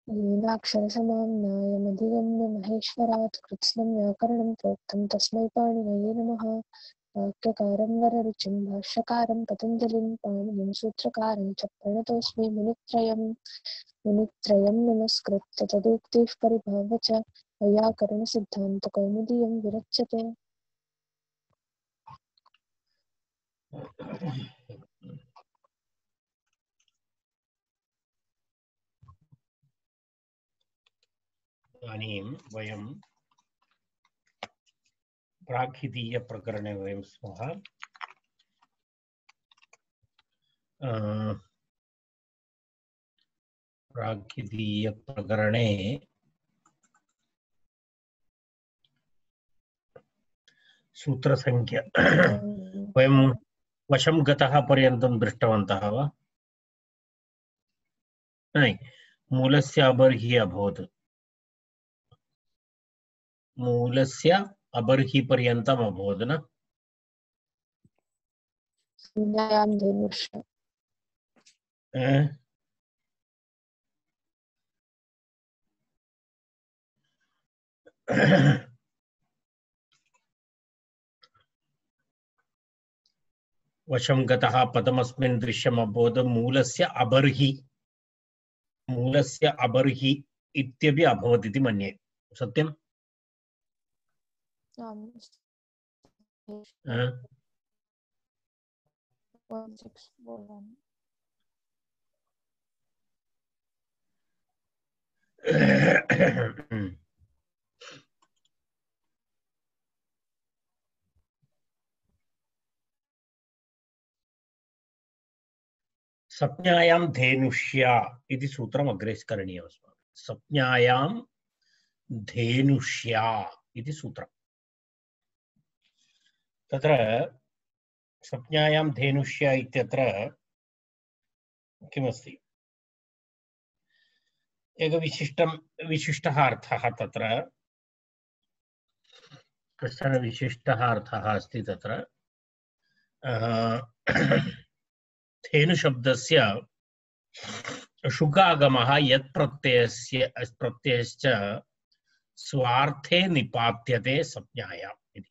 येनाक्षरसमाम्नायमधिगम्य महेश्वरात् कृत्स्नं व्याकरणं प्रोक्तं तस्मै पाणिनये नमः। वाक्यकारं वररुचिं भाष्यकारं पतञ्जलिं पाणिनिं सूत्रकारं च प्रणतोऽस्मि मुनित्रयं नमस्कृत्य तदुक्तिः परिभाव्य च वैयाकरणसिद्धान्तकौमुदीयं विरच्यते। इदानीं वयं प्राक्हितीय प्रकरणे वयं स्मः। प्राक्हितीय प्रकरणे सूत्रसंख्या वयं वशं गतः पर्यन्तं दृष्टवन्तः वा? न, मूलस्य अबर्हि अभवत्। मूलस्य अबर्हि पर्यन्तम् अभवत् न? संज्ञायां धेनुश्च वशं गतः पदमस्मिन् दृश्यम् अभवत्। मूलस्य अबर्हि इत्यपि अभवत् इति मन्ये। सत्यम्? संज्ञायां धेनुष्या इति सूत्रम् अग्रे करणीयम् अस्माभिः। संज्ञायां धेनुष्या इति सूत्रम्। तत्र संज्ञायां धेनुष्या इत्यत्र किमस्ति? विशिष्टः अर्थः, तत्र कश्चन विशिष्टः अर्थः अस्ति। तत्र धेनुशब्दस्य शुकागमः यत् प्रत्ययश्च स्वार्थे निपात्यते संज्ञायाम् इति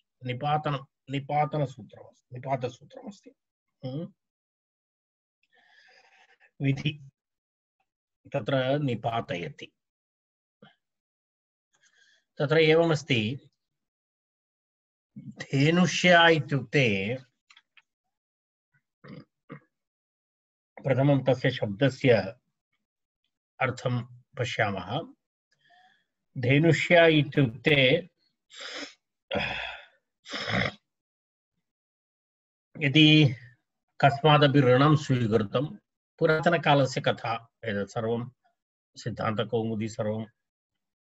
निपातसूत्रमस्ति। विधि तत्र निपातयति। तत्र एवमस्ति, धेनुष्या इत्युक्ते प्रथमं तस्य शब्दस्य अर्थं पश्यामः। धेनुष्या इत्युक्ते यदि कस्मादपि ऋणं स्वीकृतं, पुरातनकालस्य कथा एतत् सर्वं, सिद्धान्तकौमुदी सर्वं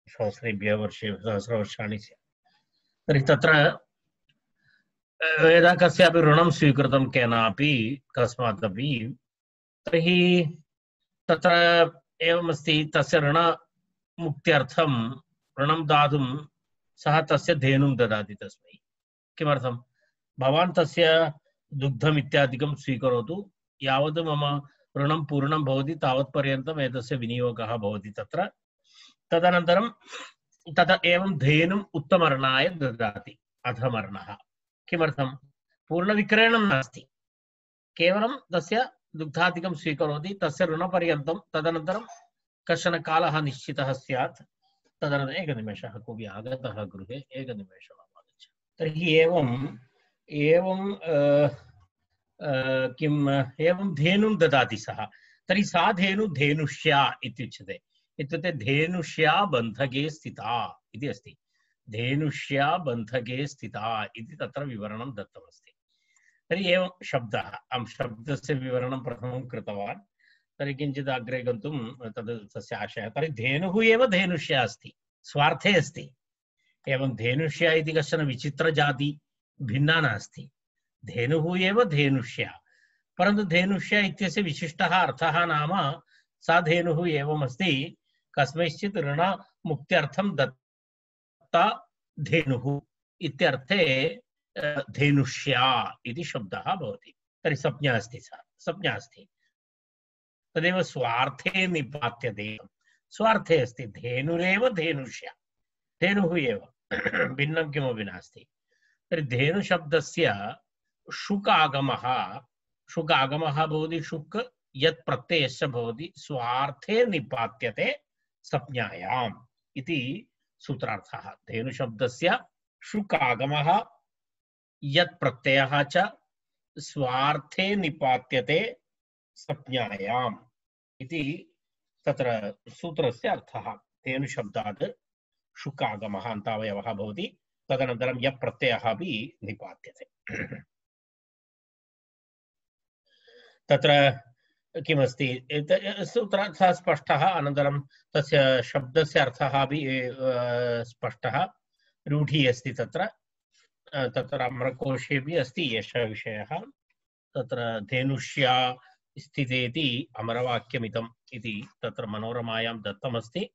सहस्रेभ्यः वर्षेभ्यः सहस्रवर्षाणि स्यात्। तर्हि तत्र यदा कस्यापि ऋणं स्वीकृतं केनापि कस्मादपि, तर्हि तत्र एवमस्ति, तस्य ऋणमुक्त्यर्थं ऋणं दातुं सः तस्य धेनुं ददाति तस्मै। किमर्थं? भवान् तस्य दुग्धम् इत्यादिकं स्वीकरोतु, यावत् मम ऋणं पूर्णं भवति तावत्पर्यन्तम् एतस्य विनियोगः भवति तत्र। तदनन्तरं तदा एवं धेनुम् उत्तमर्णाय ददाति, अधमर्णः। किमर्थं? पूर्णविक्रयणं नास्ति, केवलं तस्य दुग्धादिकं स्वीकरोति, तस्य ऋणपर्यन्तं। तदनन्तरं कश्चन कालः निश्चितः स्यात्। तदनन्तरं एकनिमेषः, कोऽपि आगतः गृहे, एकनिमेषम् आगच्छ। तर्हि एवं धेनुं ददाति सः। तर्हि सा धेनुष्या इत्युच्यते। इत्युक्ते धेनुष्या बन्धके स्थिता इति अस्ति। धेनुष्या बन्धके स्थिता इति तत्र विवरणं दत्तमस्ति। तर्हि एवं शब्दः, अहं शब्दस्य विवरणं प्रथमं कृतवान्। तर्हि किञ्चित् अग्रे गन्तुं तद् तस्य आशयः। तर्हि धेनुः एव धेनुष्या अस्ति, स्वार्थे अस्ति। एवं धेनुष्या इति कश्चन विचित्रजाति भिन्ना नास्ति। धेनुः एव धेनुष्या, परन्तु धेनुष्या इत्यस्य विशिष्टः अर्थः नाम सा धेनुः एवमस्ति, कस्मैश्चित् ऋणमुक्त्यर्थं दत्ता धेनुः इत्यर्थे धेनुष्या इति शब्दः भवति। तर्हि संज्ञा अस्ति, तदेव स्वार्थे निपात्यते। स्वार्थे अस्ति धेनुरेव धेनुष्या धेनुः एव भिन्नं किमपि नास्ति तर्हि धेनुशब्दस्य शुक आगमः भवति शुक यत् प्रत्ययश्च भवति स्वार्थे निपात्यते संज्ञायाम् इति सूत्रार्थः धेनुशब्दस्य शुक आगमः यत् प्रत्ययः च स्वार्थे निपात्यते संज्ञायाम् इति तत्र सूत्रस्य अर्थः धेनुशब्दात् शुकागमः अन्तावयवः भवति तदनन्तरं यः प्रत्ययः अपि निपात्यते तत्र किमस्ति सूत्रार्थः स्पष्टः अनन्तरं तस्य शब्दस्य अर्थः अपि स्पष्टः रूढी अस्ति तत्र अमरकोशेऽपि अस्ति एषः विषयः तत्र धेनुष्या स्थितेति अमरवाक्यमिदम् इति तत्र मनोरमायां दत्तमस्ति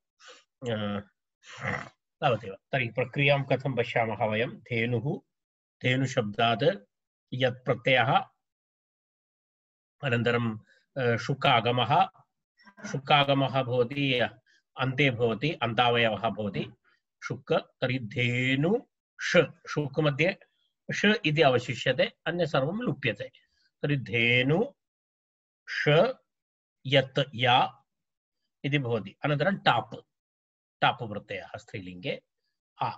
तावदेव तर्हि प्रक्रियां कथं पश्यामः वयं धेनुशब्दात् यत् प्रत्ययः अनन्तरं शुकागमः भवति अन्ते भवति अन्तावयवः भवति शुक तर्हि धेनु शुक मध्ये ष इति अवशिष्यते अन्य सर्वं लुप्यते तर्हि धेनु ष यत् या इति भवति अनन्तरं टाप् प्रत्ययः स्त्रीलिङ्गे आ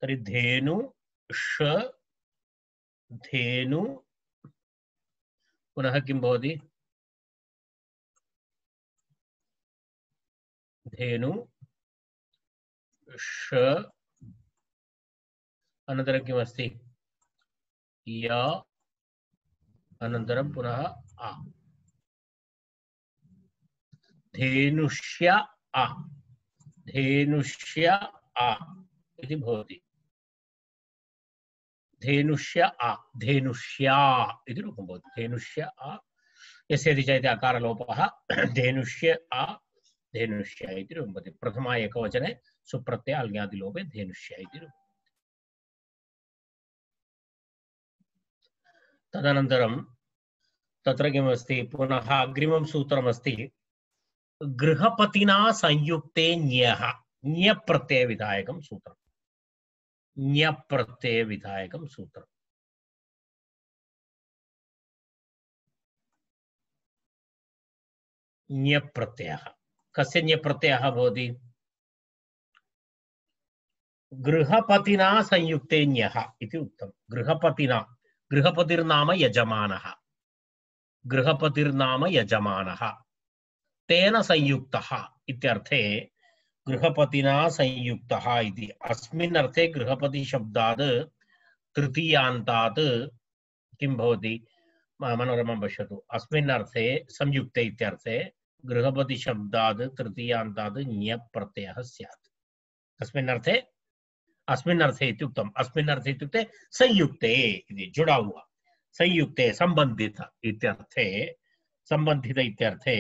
तर्हि धेनु ष धेनु पुनः किं भवति धेनु ष अनन्तरं किमस्ति या अनन्तरं पुनः आ धेनुष्या आ इति भवति धेनुष्या इति रूपं भवति धेनुष्या आ यस्यति चेत् अकारलोपः धेनुष्या इति रूपं भवति प्रथमा एकवचने सुप्रत्यय अल्ङ्यादिलोपे धेनुष्या इति रूपं तदनन्तरं तत्र किमस्ति पुनः अग्रिमं सूत्रमस्ति गृहपतिना संयुक्ते ञः ञप्रत्ययविधायकं सूत्रम् ञप्रत्ययविधायकं सूत्रम् ञप्रत्ययः कस्य ञप्रत्ययः भवति गृहपतिना संयुक्ते ञः इति उक्तं गृहपतिर्नाम यजमानः तेन संयुक्तः इत्यर्थे गृहपतिना संयुक्तः इति अस्मिन् अर्थे गृहपति शब्दात् तृतीयान्तात् किं भवति मनोरमं पश्यतु अस्मिन् अर्थे संयुक्ते इत्यर्थे गृहपति शब्दात् तृतीयान्तात् ञ प्रत्ययः स्यात् अस्मिन् अर्थे इत्युक्तम् अस्मिन् अर्थे इत्युक्ते संयुक्ते इति जुड़ा हुआ संयुक्ते संबंधित इत्यर्थे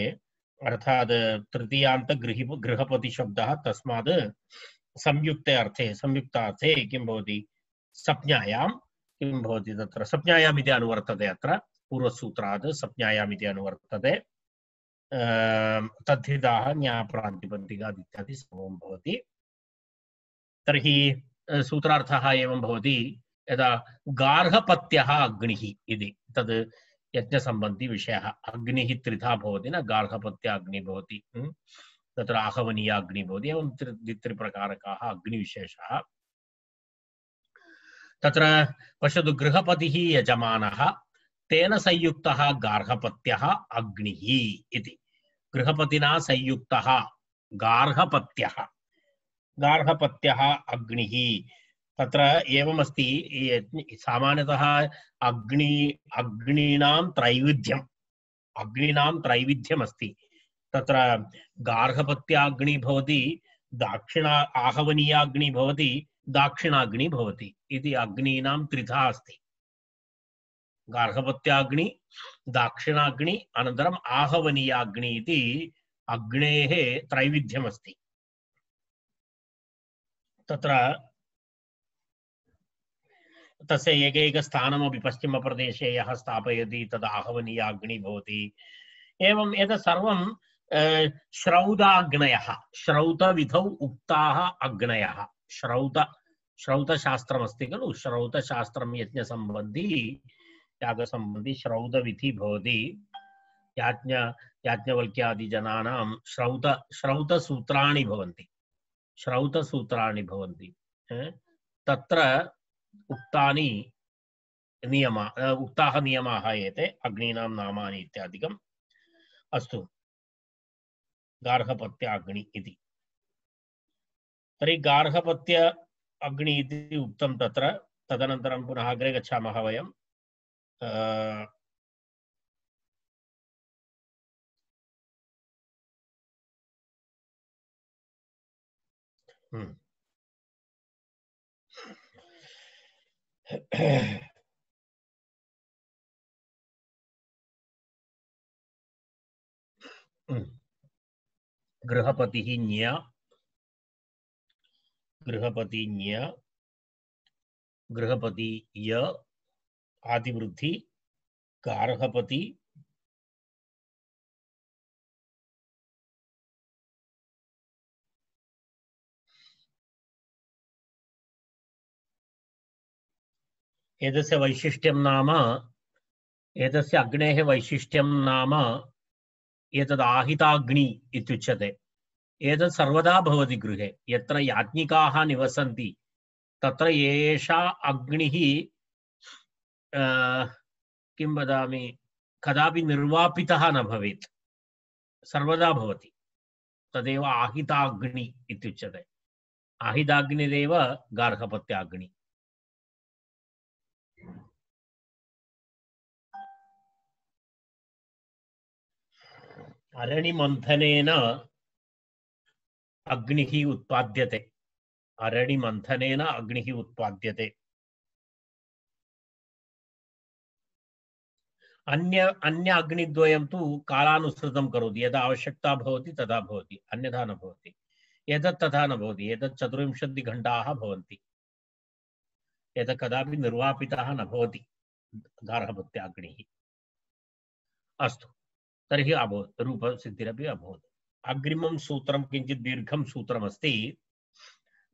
अर्थात तृतीयान्त गृहपति शब्दः तस्मात् संयुक्तार्थे किं भवति संज्ञायां किं भवति तत्र संज्ञायाम् इति अनुवर्तते अत्र पूर्वसूत्रात् संज्ञायाम् इति अनुवर्तते तद्धिताः न्यायप्रातिपदिकात् इत्यादि सर्वं भवति तर्हि सूत्रार्थः एवं भवति यदा गार्हपत्यः अग्निः इति तद् यज्ञसम्बन्धी विषयः अग्निः त्रिधा भवति न गार्हपत्य अग्निः भवति तत्र आहवनीय अग्निः भवति एवं त्रिप्रकारकाः अग्निविशेषः तत्र पश्यतु गृहपतिः यजमानः तेन संयुक्तः गार्हपत्यः अग्निः इति गृहपतिना संयुक्तः गार्हपत्यः अग्निः तत्र एवमस्ति सामान्यतः अग्नीनां त्रैविध्यम् अस्ति तत्र गार्हपत्याग्निः भवति आहवनीयाग्निः भवति दाक्षिणाग्निः भवति इति अग्नीनां त्रिधा अस्ति गार्हपत्याग्नि दाक्षिणाग्नि अनन्तरम् आहवनीयाग्नि इति अग्नेः त्रैविध्यम् अस्ति तत्र तस्य एकैकस्थानमपि पश्चिमप्रदेशे यः स्थापयति तद् आहवनीयाग्निः भवति एवं एतत् सर्वं श्रौताग्नयः श्रौतविधौ उक्ताः अग्नयः श्रौतशास्त्रमस्ति खलु श्रौतशास्त्रं यज्ञसम्बन्धी यागसम्बन्धी श्रौतविधि भवति याज्ञवल्क्यादिजनानां श्रौतसूत्राणि भवन्ति तत्र उक्ताः नियमाः एते अग्नीनां नामानि इत्यादिकम् अस्तु गार्हपत्य अग्नि इति तर्हि गार्हपत्य अग्नि इति उक्तं तत्र तदनन्तरं पुनः अग्रे गच्छामः वयं गृहपतिः न्य गृहपति य आदिवृद्धि गार्हपति एतस्य वैशिष्ट्यं नाम एतस्य अग्नेः वैशिष्ट्यं नाम एतद् आहिताग्नि इत्युच्यते एतद् सर्वदा भवति गृहे यत्र याज्ञिकाः निवसन्ति तत्र एषा अग्निः किं वदामि कदापि निर्वापितः न भवेत् सर्वदा भवति तदेव आहिताग्नि इत्युच्यते आहिताग्निरेव गार्हपत्याग्नि अरणिमन्थनेन अग्निः उत्पाद्यते अरणिमन्थनेन अग्निः उत्पाद्यते अन्य अग्निद्वयं तु कालानुसृतं करोति यदा आवश्यकता भवति तदा भवति अन्यथा न भवति एतत् तथा न भवति एतत् 24 घण्टाः भवन्ति एतत् कदापि निर्वापितः न भवति गार्हपत्याग्निः अस्तु तर्हि अभवत् रूपसिद्धिरपि अभवत् अग्रिमं सूत्रं किञ्चित् दीर्घं सूत्रमस्ति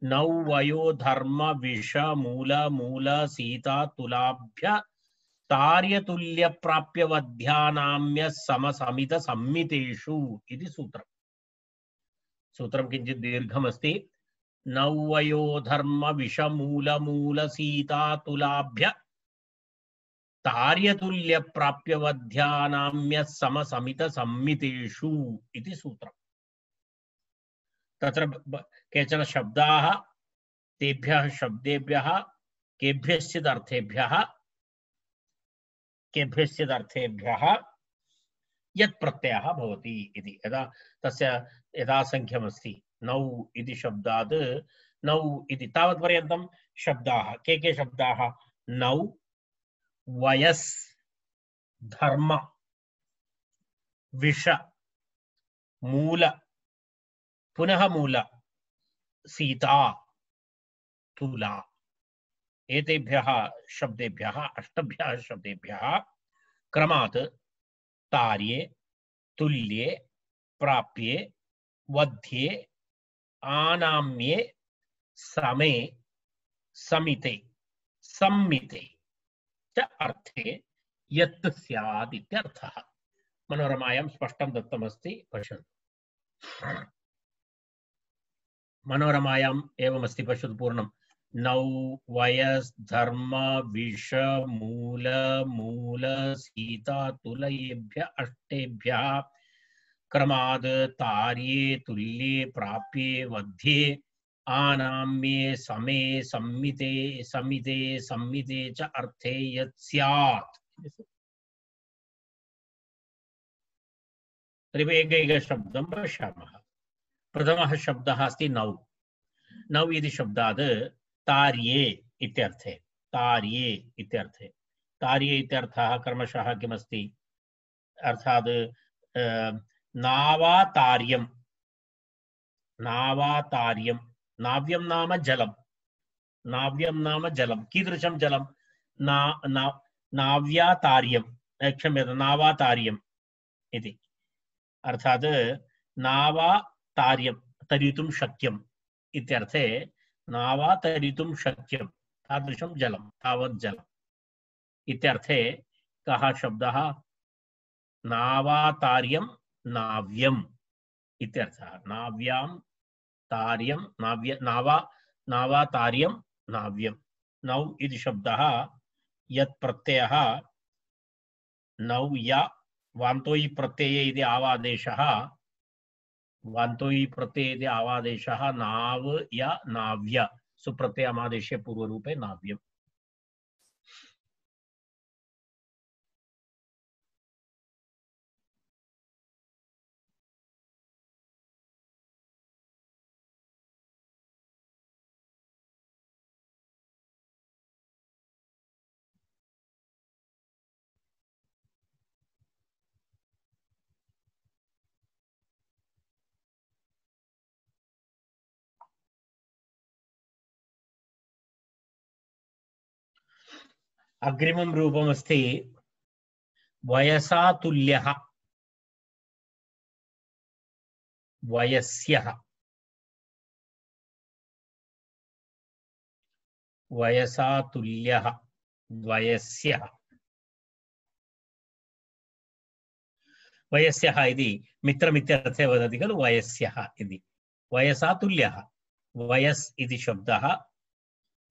नौ वयो धर्म विष मूल मूल सीता तुलाभ्य तार्यतुल्य प्राप्यवध्यानाम्य समसमित सम्मितेषु इति सूत्रं किञ्चित् दीर्घमस्ति नौ वयो धर्म विष मूल मूल सीता तुलाभ्य तार्यतुल्य प्राप्यवध्यानाम्य समसमित सम्मितेषु इति सूत्रम् तत्र केचन शब्दाः तेभ्यः शब्देभ्यः केभ्यश्चिदर्थेभ्यः यत् प्रत्ययः भवति इति यदा तस्य यथासङ्ख्यमस्ति नौ इति शब्दात् नौ इति तावत्पर्यन्तं शब्दाः के शब्दाः नौ वयस् धर्म विष मूल पुनः मूल सीता तुला एतेभ्यः शब्देभ्यः अष्टभ्यः शब्देभ्यः क्रमात् तार्ये तुल्ये प्राप्ये वध्ये आनाम्ये समे समिते सम्मिते च अर्थे यत् स्यात् इत्यर्थः मनोरमायां स्पष्टं दत्तमस्ति पश्यन्तु मनोरमायाम् एवमस्ति पश्यतु पूर्णं नौ वयस् धर्म विष मूल मूल सीता तुलयेभ्य अष्टेभ्यः क्रमाद् तार्ये तुल्ये प्राप्ये वध्ये आनाम्ये समे सम्मिते समिते सम्मिते च अर्थे यत् स्यात् तर्हि एकैकशब्दं पश्यामः प्रथमः शब्दः अस्ति नौ नौ इति शब्दात् तार्ये इत्यर्थे तार्ये इत्यर्थे तार्ये इत्यर्थः क्रमशः किमस्ति अर्थात् नावातार्यं नावातार्यं नाव्यं नाम जलं कीदृशं जलं नाव्यातार्यं क्षम्यतां नावातार्यम् इति अर्थात् नावा तार्यं तरितुं शक्यम् इत्यर्थे नावा तरितुं शक्यं तादृशं जलं तावत् जलम् इत्यर्थे कः शब्दः नावातार्यं नाव्यम् इत्यर्थः नाव्यां तार्यं नावातार्यं नाव्यं नौ इति शब्दः यत् प्रत्ययः नौ या वान्तोयि प्रत्यये इति आवादेशः वान्तोयि प्रत्यये इति आवादेशः नाव या नाव्य सुप्रत्ययमादेशे पूर्वरूपे नाव्यम् अग्रिमं रूपमस्ति वयसा तुल्यः वयस्यः वयसा तुल्यः वयस्यः वयस्यः इति मित्रमित्यर्थे वदति खलु वयस्यः इति वयसा तुल्यः वयस् इति शब्दः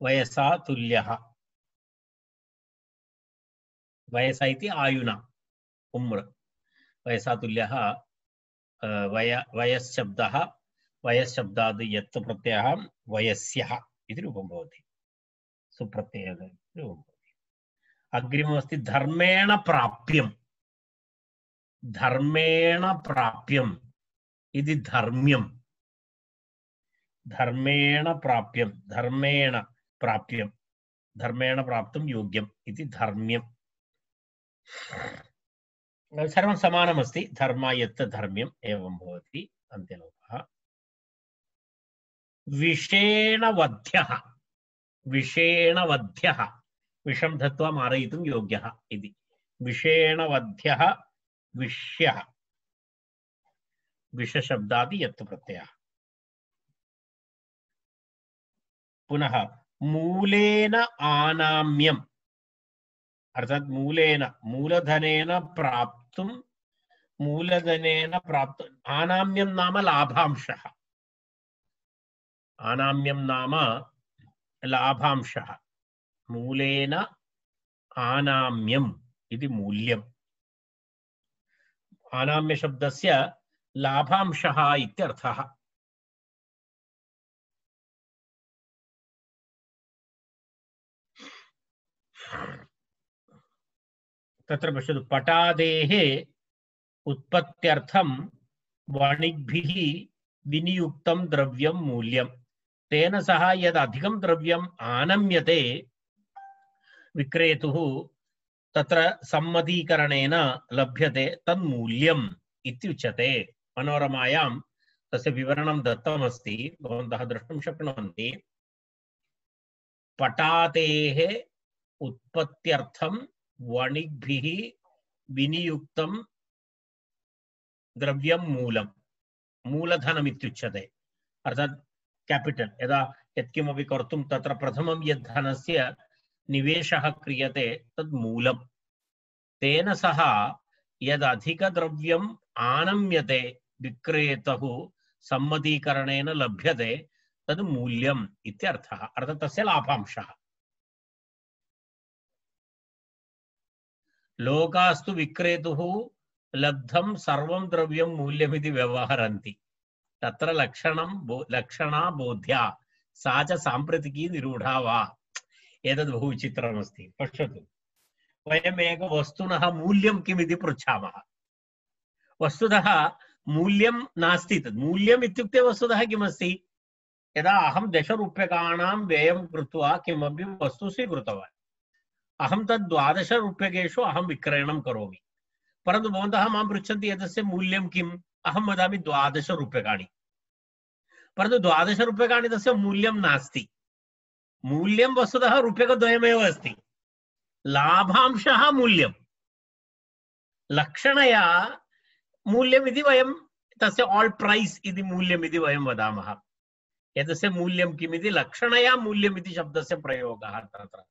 वयसा तुल्यः वयसा इति आयुना उम्र वयसा तुल्यः वयस् शब्दः वयस् शब्दाद् यत् प्रत्ययः वयस्यः इति रूपं भवति सुप्रत्ययः इति रूपं भवति अग्रिममस्ति धर्मेण प्राप्यं धर्मेण प्राप्यम् इति धर्म्यं धर्मेण प्राप्यं धर्मेण प्राप्यं धर्मेण प्राप्तुं योग्यम् इति धर्म्यं सर्वं समानमस्ति धर्म यत् धर्म्यम् एवं भवति अन्त्यलोपः विषेणवध्यः विषेणवध्यः विषं धत्वा मारयितुं योग्यः इति विषेणवध्यः विष्यः विषशब्दादि यत् प्रत्ययः पुनः मूलेन आनाम्यम् अर्थात मूलेन मूलधनेन प्राप्तुं आनाम्यं नाम लाभांशः आनाम्यं नाम लाभांशः मूलेन आनाम्यम् इति मूल्यम् आनाम्य शब्दस्य लाभांशः इत्यर्थः तत्र पश्यतु पटादेः उत्पत्त्यर्थं वणिक्भिः विनियुक्तं द्रव्यं मूल्यं तेन सह यद् अधिकं द्रव्यम् आनम्यते विक्रेतुः तत्र सम्मतीकरणेन लभ्यते तन्मूल्यम् इत्युच्यते मनोरमायां तस्य विवरणं दत्तमस्ति भवन्तः द्रष्टुं शक्नुवन्ति पटातेः उत्पत्त्यर्थं वणिक्भिः विनियुक्तं द्रव्यं मूलं मूलधनम् इत्युच्यते अर्थात् कैपिटल यदा यत्किमपि कर्तुं तत्र प्रथमं यद् धनस्य निवेशः क्रियते तद् मूलं तेन सह यद् अधिकद्रव्यम् आनम्यते विक्रेतुः सम्मतीकरणेन लभ्यते तद् मूल्यम् इत्यर्थः अर्थात् तस्य लाभांशः लोकास्तु विक्रेतुः लब्धं सर्वं द्रव्यं मूल्यमिति व्यवहरन्ति तत्र लक्षणा बोध्या सा च साम्प्रतिकी निरूढा वा एतद् बहु विचित्रमस्ति पश्यतु वयम् एक वस्तुनः मूल्यं किमिति पृच्छामः वस्तुतः मूल्यं नास्ति तद् मूल्यम् इत्युक्ते वस्तुतः किमस्ति यदा अहं 10 रूप्यकाणां व्ययं कृत्वा किमपि वस्तु स्वीकृतवान् अहं तद् 12 रूप्यकेषु अहं विक्रयणं करोमि परन्तु भवन्तः मां पृच्छन्ति एतस्य मूल्यं किम् अहं वदामि 12 रूप्यकाणि परन्तु 12 रूप्यकाणि तस्य मूल्यं नास्ति मूल्यं वस्तुतः रूप्यकद्वयमेव अस्ति लाभांशः मूल्यं लक्षणया मूल्यम् इति वयं तस्य ऑल प्राइस इति मूल्यम् इति वयं वदामः। एतस्य मूल्यं किमिति लक्षणया मूल्यम् इति शब्दस्य प्रयोगः तत्र।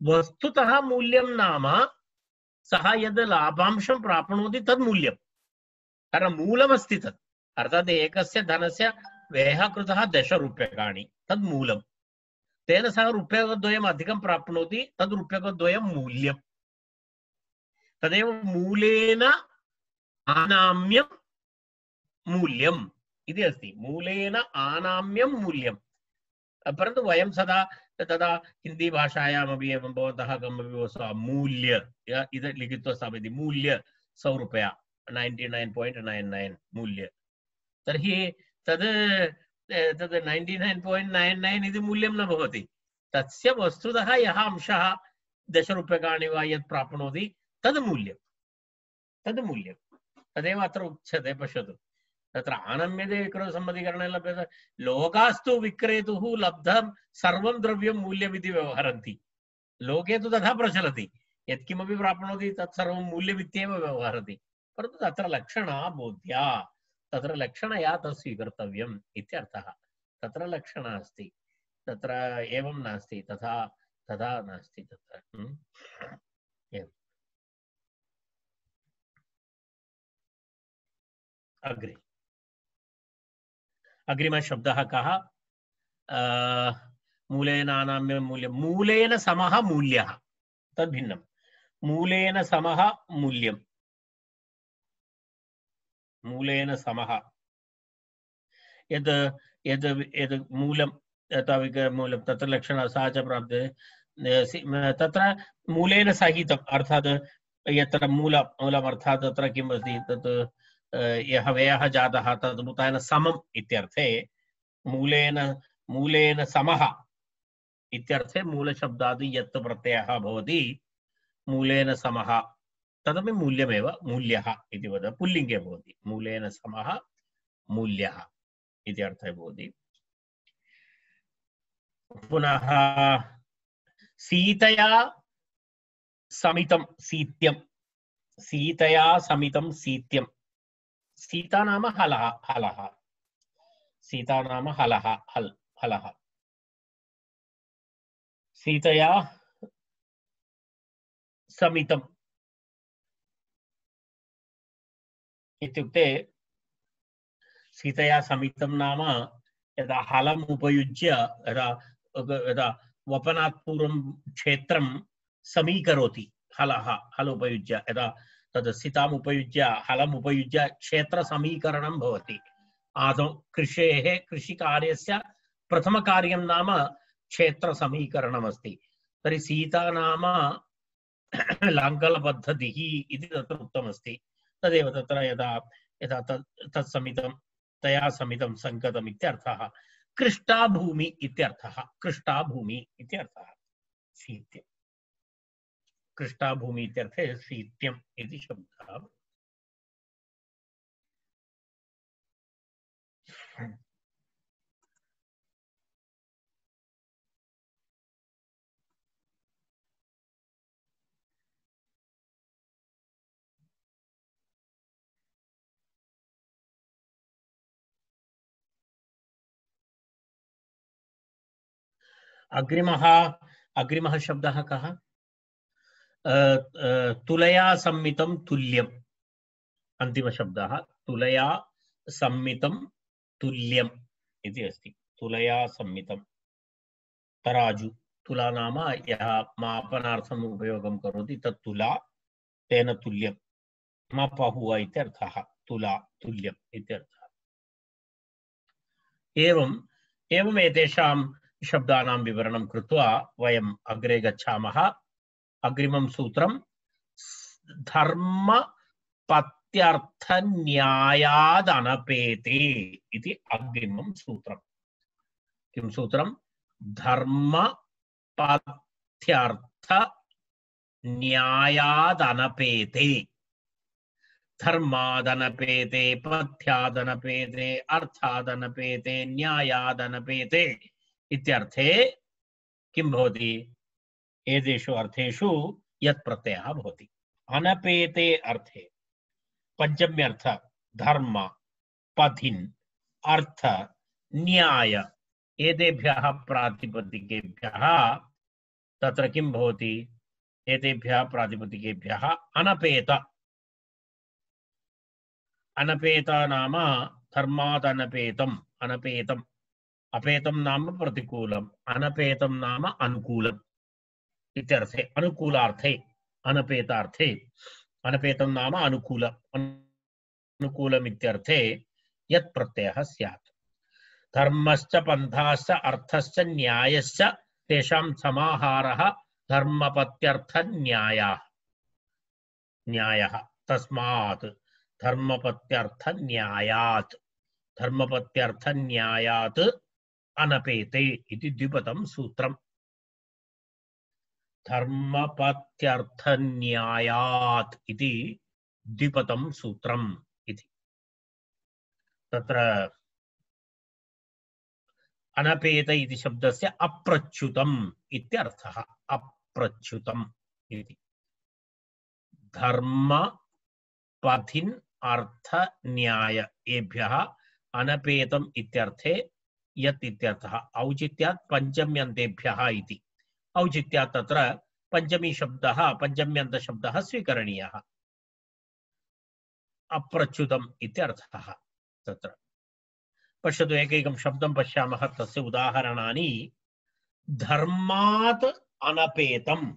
वस्तुतः मूल्यं नाम सः यद् लाभांशं प्राप्नोति तद् मूल्यं, कारण मूलमस्ति तत्। अर्थात् एकस्य धनस्य व्ययः कृतः 10 रूप्यकाणि, तद् मूलं। तेन सह रूप्यकद्वयम् अधिकं प्राप्नोति, तद् रूप्यकद्वयं मूल्यं। तदेव मूलेन आनाम्यं मूल्यम् इति अस्ति। मूलेन आनाम्यं मूल्यं। परन्तु वयं सदा तदा हिंदी भाषायामपि एवं भवतः कमपि वस्तु मूल्य इति लिखित्वा स्थापयति। मूल्य 100 रुपया 99.99 मूल्य। तर्हि तद् 99.99 इति मूल्यं न भवति। तस्य वस्तुतः यः अंशः 10 रूप्यकाणि वा यत् प्राप्नोति तद् मूल्यं, तद् मूल्यं। तदेव अत्र उच्यते। पश्यतु, तत्र आनम्यते विक्रयसम्मतिकरणे लभ्यते। लोकास्तु विक्रेतुः लब्धं सर्वं द्रव्यं मूल्यमिति व्यवहरन्ति। लोके तु तथा प्रचलति, यत्किमपि प्राप्नोति तत् सर्वं मूल्यमित्येव व्यवहरति। परन्तु तत्र लक्षणा बोध्या, तत्र लक्षणया तत् स्वीकर्तव्यम् इत्यर्थः। तत्र लक्षणा अस्ति, तत्र एवं नास्ति, तथा तथा नास्ति तत्र। अग्रे अग्रिमशब्दः कः? मूलेन आनाम्यं मूल्यं। मूलेन समः मूल्यः, तद् भिन्नं। मूलेन समः मूल्यं, मूलेन समः यद् यद् यद् मूलं मूलं तत्र लक्षणं सा च प्राप्यते। तत्र मूलेन सहितम्, अर्थात् यत्र मूलमर्थात् तत्र किम् अस्ति, तत् यः व्ययः जातः तद् मुतायन समम् इत्यर्थे मूलेन समः इत्यर्थे मूलशब्दादि यत् प्रत्ययः भवति मूलेन समः तदपि मूल्यमेव, मूल्यः इति वद पुल्लिङ्गे भवति। मूलेन समः मूल्यः इति अर्थः भवति। पुनः सीतया समितं सीत्यं, सीतया समितं सीत्यं। सीता नाम हलः, हलः। सीता नाम हलः, हलः। सीतया समितम् इत्युक्ते सीतया समितं नाम यदा हलम् उपयुज्य यदा वपनात् पूर्वं क्षेत्रं समीकरोति, हलः हल उपयुज्य यदा तद् सीताम् उपयुज्य हलम् उपयुज्य क्षेत्रसमीकरणं भवति। आदौ कृषिकार्यस्य प्रथमकार्यं नाम क्षेत्रसमीकरणमस्ति। तर्हि सीता नाम लाङ्गलपद्धतिः इति तत्र उक्तमस्ति। तदेव तत्र यदा यदा तत्समितं तया समितं सङ्गतम् इत्यर्थः। कृष्टा भूमि इत्यर्थः, कृष्टा भूमि इत्यर्थः सीत्यं। कृष्टा भूमि इत्यर्थे सीत्यम् इति शब्दः। अग्रिमः शब्दः कः? तुलया सम्मितं तुल्यम्। अन्तिमशब्दः तुलया सम्मितं तुल्यम् इति अस्ति। तुलया सम्मितं तराजु। तुला नाम यः मापनार्थम् उपयोगं करोति तत् तुला, तेन तुल्यं मापहुआ इत्यर्थः। तुला तुल्यम् इत्यर्थः। एवम् एतेषां शब्दानां विवरणं कृत्वा वयम् अग्रे गच्छामः। अग्रिमं सूत्रं धर्मपत्यर्थन्यायादनपेते इति अग्रिमं सूत्रं। किं सूत्रं? धर्मपथ्यर्थन्यायादनपेते। धर्मादनपेते, पथ्यादनपेते, अर्थादनपेते, न्यायादनपेते इत्यर्थे किं भवति? एतेषु अर्थेषु यत् प्रत्ययः भवति। अनपेते अर्थे पञ्चम्यर्थ धर्म, पथिन् अर्थ न्याय एतेभ्यः प्रातिपदिकेभ्यः तत्र किं भवति एतेभ्यः प्रातिपदिकेभ्यः अनपेत अनपेत नाम धर्मात् अनपेतम् अनपेतम् अपेतं नाम प्रतिकूलम् अनपेतं नाम अनुकूलम् इत्यर्थे अनुकूलार्थे अनपेतार्थे अनपेतं नाम अनुकूलम् इत्यर्थे यत् प्रत्ययः स्यात् धर्मश्च पन्थाश्च अर्थश्च न्यायश्च तेषां समाहारः धर्मपत्यर्थन्यायः न्यायः तस्मात् धर्मपत्यर्थन्यायात् अनपेते इति द्विपदं सूत्रम् धर्मपत्यर्थन्यायात् इति द्विपदं सूत्रम् इति तत्र अनपेत इति शब्दस्य अप्रच्युतम् इत्यर्थः अप्रच्युतम् इति धर्म पथिन् अर्थ न्याय एभ्यः अनपेतम् इत्यर्थे यत् इत्यर्थः औचित्यात् पञ्चम्यन्तेभ्यः इति औचित्यात् तत्र पञ्चमी शब्दः पञ्चम्यन्त शब्दः स्वीकरणीयः अप्रच्युतम् इत्यर्थः तत्र पश्यतु एकैकं शब्दं पश्यामः तस्य उदाहरणानि धर्मात् अनपेतम्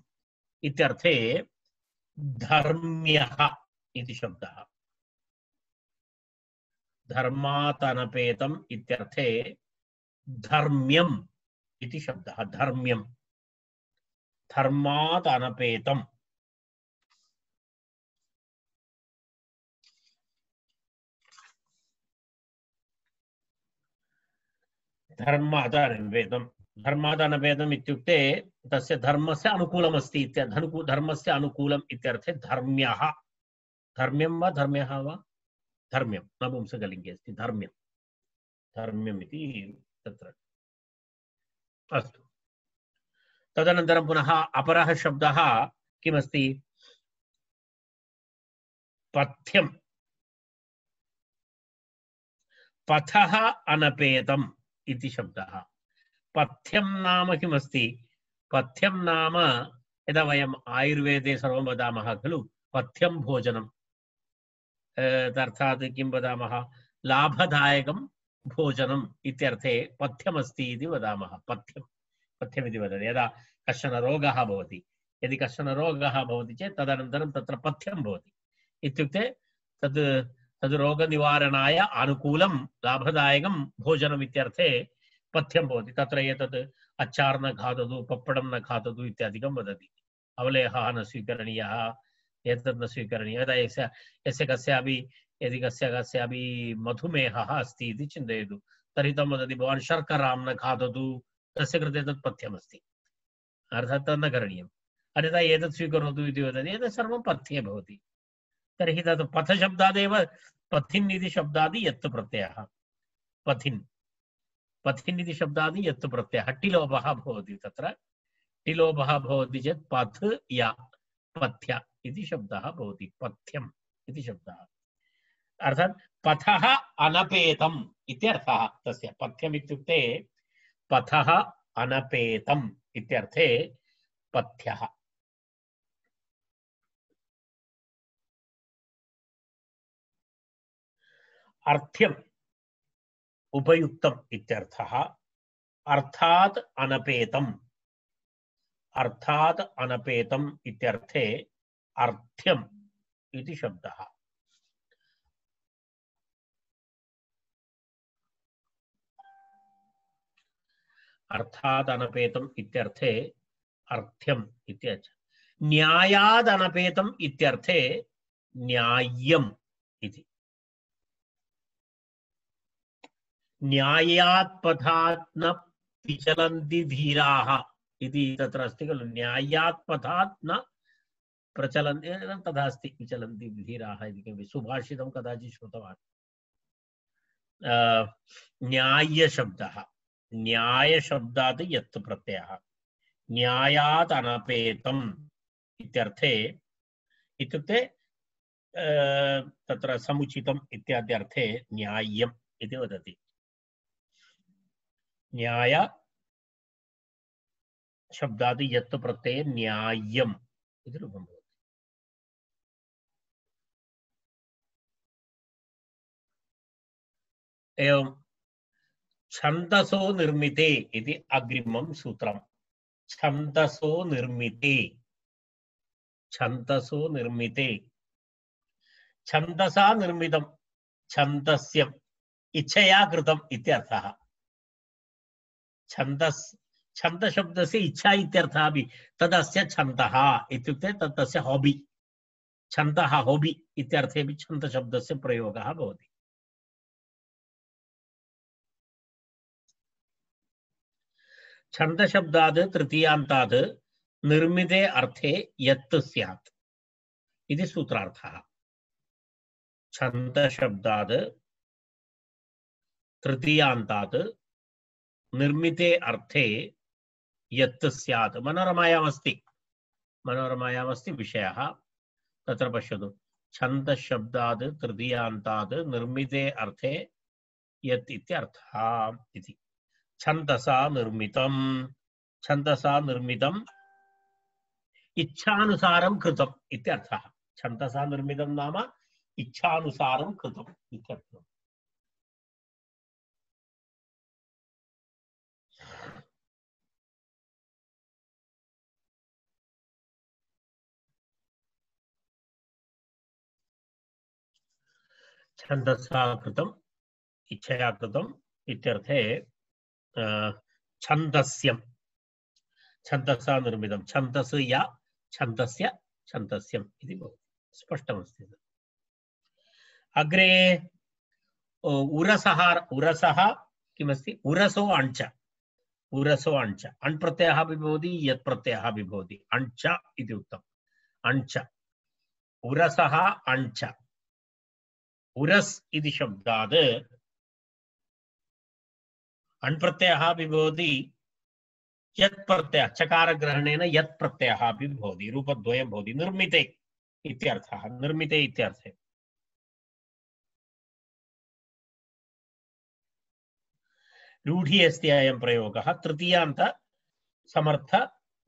इत्यर्थे धर्म्यः इति शब्दः धर्मात् अनपेतम् इत्यर्थे धर्म्यम् इति शब्दः धर्म्यम् धर्मात् अनपेतम् धर्मात् अनपेतम् इत्युक्ते तस्य धर्मस्य अनुकूलमस्ति धर्मस्य अनुकूलम् इत्यर्थे धर्म्यः धर्म्यं वा धर्म्यः वा धर्म्यं नपुंसकलिङ्गे अस्ति धर्म्यं धर्म्यम् इति तत्र अस्तु तदनन्तरं पुनः अपरः शब्दः किमस्ति पथ्यं पथः अनपेतम् इति शब्दः पथ्यं नाम किमस्ति पथ्यं नाम यदा वयम् आयुर्वेदे सर्वं वदामः खलु पथ्यं भोजनम् अर्थात् किं वदामः लाभदायकं भोजनम् इत्यर्थे पथ्यमस्ति इति वदामः पथ्यमिति वदति यदा कश्चन रोगः भवति यदि कश्चन रोगः भवति चेत् तदनन्तरं तत्र पथ्यं भवति इत्युक्ते तद् रोगनिवारणाय अनुकूलं लाभदायकं भोजनम् इत्यर्थे पथ्यं भवति तत्र एतत् अच्चार् न खादतु पप्पडं न खादतु इत्यादिकं वदति अवलेहः न स्वीकरणीयः एतत् न स्वीकरणीयः यदा यस्य कस्यापि यदि कस्यापि मधुमेहः अस्ति इति चिन्तयतु तर्हि तं वदति भवान् शर्करां न खादतु तस्य कृते तत् पथ्यमस्ति अर्थात् तद् न करणीयम् अन्यथा एतत् स्वीकरोतु इति वदति एतत् सर्वं पथ्ये भवति तर्हि तत् पथशब्दादेव पथिन् इति शब्दादि यत् प्रत्ययः पथिन् पथिन् इति शब्दादि यत् प्रत्ययः टिलोपः भवति तत्र टिलोपः भवति चेत् पथ या पथ्य इति शब्दः भवति पथ्यम् इति शब्दः अर्थात् पथः अनपेतम् इत्यर्थः तस्य पथ्यम् इत्युक्ते पथः अनपेतम् इत्यर्थे पथ्यः अर्थ्यम् उपयुक्तम् इत्यर्थः अर्थात् अनपेतम् इत्यर्थे अर्थ्यम् इति शब्दः अर्थात् अनपेतम् इत्यर्थे अर्थ्यम् इत्यर्थ न्यायात् अनपेतम् इत्यर्थे न्याय्यम् इति न्यायात् पथात् न विचलन्ति धीराः इति तत्र अस्ति खलु न्यायात् पथात् न प्रचलन्ति तथा अस्ति विचलन्ति धीराः इति किमपि सुभाषितं कदाचित् श्रुतवान् न्याय्यशब्दः न्यायशब्दात् यत् प्रत्ययः न्यायात् अनपेतम् इत्यर्थे इत्युक्ते तत्र समुचितम् इत्याद्यर्थे न्याय्यम् इति वदति। न्याय शब्दात् यत् प्रत्यये न्याय्यम् इति रूपं भवति। एवं छन्दसो निर्मिते इति अग्रिमं सूत्रम्। छन्दसो निर्मिते, छन्दसो निर्मिते, छन्दसा निर्मितं, छन्दस्यम् इच्छया कृतम् इत्यर्थः। छन्दस् छन्दशब्दस्य इच्छा इत्यर्थः अपि तदस्य छन्दः इत्युक्ते तस्य हॉबी, छन्दः हॉबी इत्यर्थे अपि छन्दशब्दस्य प्रयोगः भवति। छन्दशब्दात् तृतीयान्तात् निर्मिते अर्थे यत् स्यात् इति सूत्रार्थः। छन्दशब्दात् तृतीयान्तात् निर्मिते अर्थे यत् स्यात्। मनोरमायामस्ति, मनोरमायामस्ति विषयः, तत्र पश्यतु। छन्दशब्दात् तृतीयान्तात् निर्मिते अर्थे यत् इत्यर्थः इति। छन्दसा निर्मितम्, छन्दसा निर्मितम् इच्छानुसारं कृतम् इत्यर्थः। छन्दसा निर्मितं नाम इच्छानुसारं कृतम् इत्यर्थः। छन्दसा कृतम् इच्छया कृतम् इत्यर्थे छन्दस्यम्, छन्दसा निर्मितं, छन्दस् या छन्दस्य छन्दस्यम् इति भवति। स्पष्टमस्ति। अग्रे उरसः, उरसः किमस्ति? उरसो अञ्च, उरसो अञ्च, अण् प्रत्ययः अपि भवति, यत् प्रत्ययः अपि भवति। अञ्च इति उक्तम्। अञ्च, उरसः अञ्च। उरस् इति शब्दात् अण् प्रत्ययः अपि भवति, यत् प्रत्ययः चकारग्रहणेन यत् प्रत्ययः अपि भवति, रूपद्वयं भवति। निर्मिते इत्यर्थः, निर्मिते इत्यर्थे। रूढी अस्ति अयं प्रयोगः। तृतीयान्त समर्थ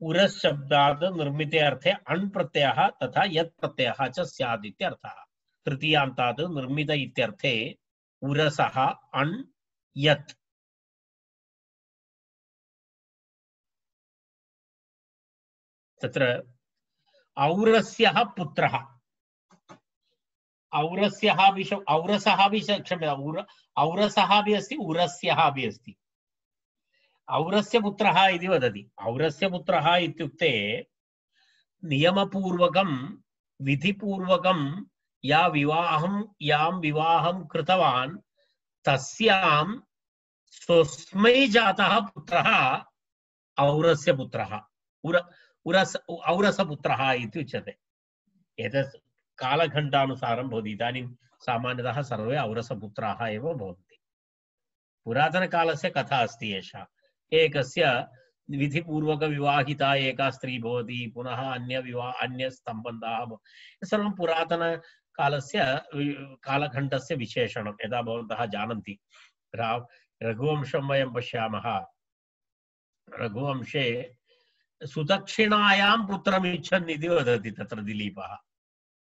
उरस् शब्दात् निर्मिते अर्थे अण् प्रत्ययः तथा यत् प्रत्ययः च स्यात् इत्यर्थः। तृतीयान्तात् निर्मित इत्यर्थे उरसः अण् यत्। तत्र औरस्यः पुत्रः, औरस्यः अपि औरसः अपि क्षम्यताम्, औरसः अपि अस्ति, उरस्यः अपि अस्ति। औरस्य पुत्रः इति वदति। औरस्य पुत्रः इत्युक्ते नियमपूर्वकं विधिपूर्वकं यां विवाहं कृतवान् तस्यां स्वस्मै जातः पुत्रः औरस्य पुत्रः, औरसपुत्रः इति उच्यते। एतत् कालखण्डानुसारं भवति। इदानीं सामान्यतः सर्वे औरसपुत्राः एव भवन्ति। पुरातनकालस्य कथा अस्ति एषा। एकस्य विधिपूर्वकविवाहिता एका स्त्री भवति, पुनः अन्यसम्बन्धाः भवन्ति। सर्वं पुरातनकालस्य कालखण्डस्य विशेषणं। यदा भवन्तः जानन्ति, रघुवंशं वयं पश्यामः। रघुवंशे सुदक्षिणायां पुत्रमिच्छन् इति वदति तत्र दिलीपः।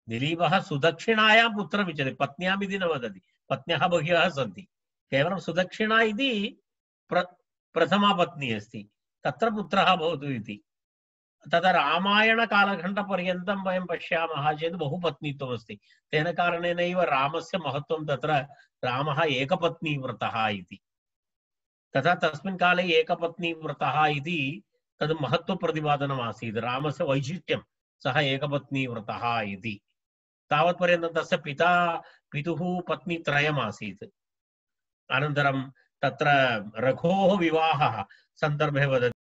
दिलीपः सुदक्षिणायां पुत्रमिच्छति, पत्न्याम् इति न वदति। पत्न्यः बह्व्यः सन्ति, केवलं सुदक्षिणा इति प्रथमा पत्नी अस्ति, तत्र पुत्रः भवतु इति। तदा रामायणकालखण्डपर्यन्तं वयं पश्यामः चेत् बहुपत्नीत्वमस्ति। तेन कारणेनैव रामस्य महत्त्वं तत्र रामः एकपत्नीव्रतः इति। तथा तस्मिन् काले एकपत्नीव्रतः इति तद् महत्त्वप्रतिपादनमासीत्। रामस्य वैशिष्ट्यं सः एकपत्नीव्रतः इति। तावत्पर्यन्तं तस्य पितुः पत्नीत्रयमासीत्। अनन्तरं तत्र रघोः विवाहः सन्दर्भे वदति